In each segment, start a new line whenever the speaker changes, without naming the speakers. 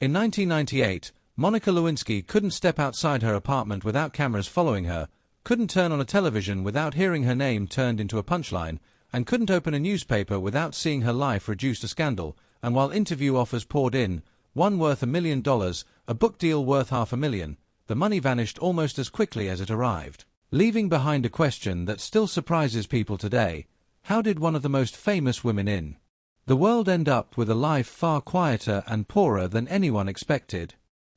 In 1998, Monica Lewinsky couldn't step outside her apartment without cameras following her, couldn't turn on a television without hearing her name turned into a punchline, and couldn't open a newspaper without seeing her life reduced to scandal. And while interview offers poured in, one worth $1 million, a book deal worth $500,000, the money vanished almost as quickly as it arrived, leaving behind a question that still surprises people today. How did one of the most famous women in the world end up with a life far quieter and poorer than anyone expected?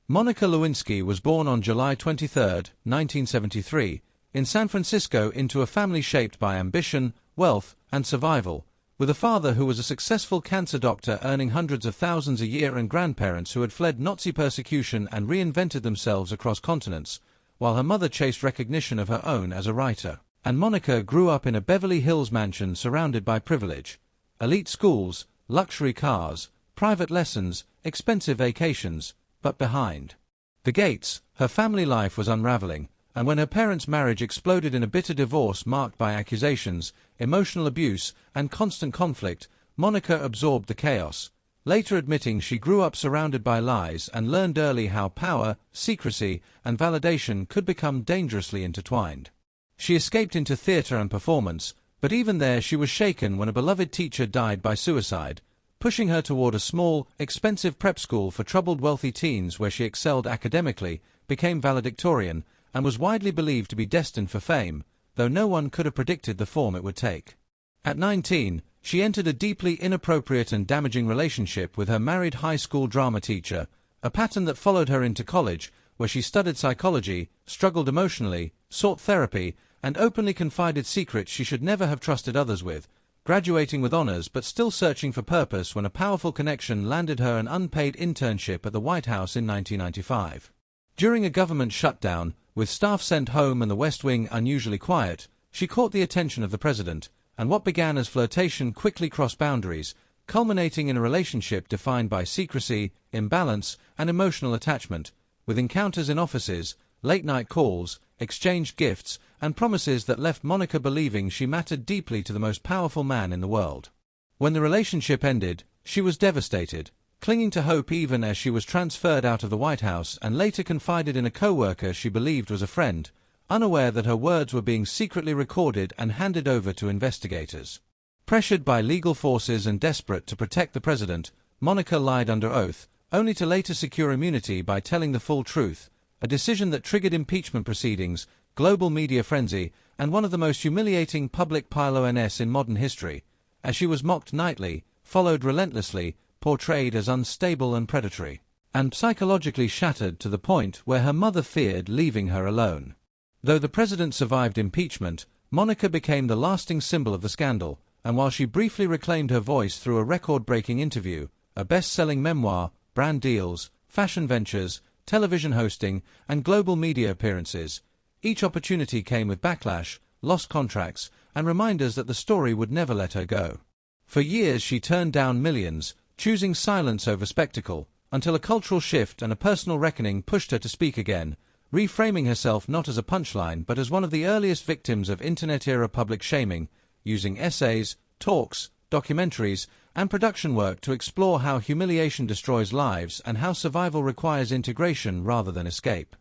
Monica Lewinsky was born on July 23, 1973, in San Francisco into a family shaped by ambition, wealth, and survival, with a father who was a successful cancer doctor earning hundreds of thousands a year and grandparents who had fled Nazi persecution and reinvented themselves across continents, while her mother chased recognition of her own as a writer. And Monica grew up in a Beverly Hills mansion surrounded by privilege, elite schools, luxury cars, private lessons, expensive vacations, but behind the gates, her family life was unraveling, and when her parents' marriage exploded in a bitter divorce marked by accusations, emotional abuse, and constant conflict, Monica absorbed the chaos, later admitting she grew up surrounded by lies and learned early how power, secrecy, and validation could become dangerously intertwined. She escaped into theater and performance, but even there she was shaken when a beloved teacher died by suicide, pushing her toward a small, expensive prep school for troubled wealthy teens where she excelled academically, became valedictorian, and was widely believed to be destined for fame, though no one could have predicted the form it would take. At 19, she entered a deeply inappropriate and damaging relationship with her married high school drama teacher, a pattern that followed her into college, where she studied psychology, struggled emotionally, sought therapy, and openly confided secrets she should never have trusted others with, graduating with honors but still searching for purpose when a powerful connection landed her an unpaid internship at the White House in 1995. During a government shutdown, with staff sent home and the West Wing unusually quiet, she caught the attention of the president, and what began as flirtation quickly crossed boundaries, culminating in a relationship defined by secrecy, imbalance, and emotional attachment, with encounters in offices, late-night calls, exchanged gifts, and promises that left Monica believing she mattered deeply to the most powerful man in the world. When the relationship ended, she was devastated, clinging to hope even as she was transferred out of the White House and later confided in a co-worker she believed was a friend, unaware that her words were being secretly recorded and handed over to investigators. Pressured by legal forces and desperate to protect the president, Monica lied under oath, only to later secure immunity by telling the full truth, a decision that triggered impeachment proceedings, global media frenzy, and one of the most humiliating public pile-ons in modern history, as she was mocked nightly, followed relentlessly, portrayed as unstable and predatory, and psychologically shattered to the point where her mother feared leaving her alone. Though the president survived impeachment, Monica became the lasting symbol of the scandal, and while she briefly reclaimed her voice through a record-breaking interview, a best-selling memoir, brand deals, fashion ventures, television hosting, and global media appearances, each opportunity came with backlash, lost contracts, and reminders that the story would never let her go. For years she turned down millions, choosing silence over spectacle, until a cultural shift and a personal reckoning pushed her to speak again, reframing herself not as a punchline but as one of the earliest victims of internet-era public shaming, using essays, talks, documentaries, and production work to explore how humiliation destroys lives and how survival requires integration rather than escape.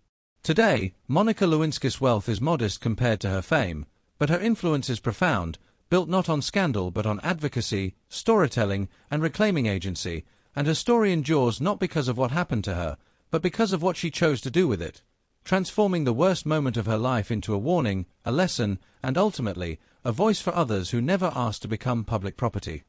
Today, Monica Lewinsky's wealth is modest compared to her fame, but her influence is profound, built not on scandal but on advocacy, storytelling, and reclaiming agency, and her story endures not because of what happened to her, but because of what she chose to do with it, transforming the worst moment of her life into a warning, a lesson, and ultimately, a voice for others who never asked to become public property.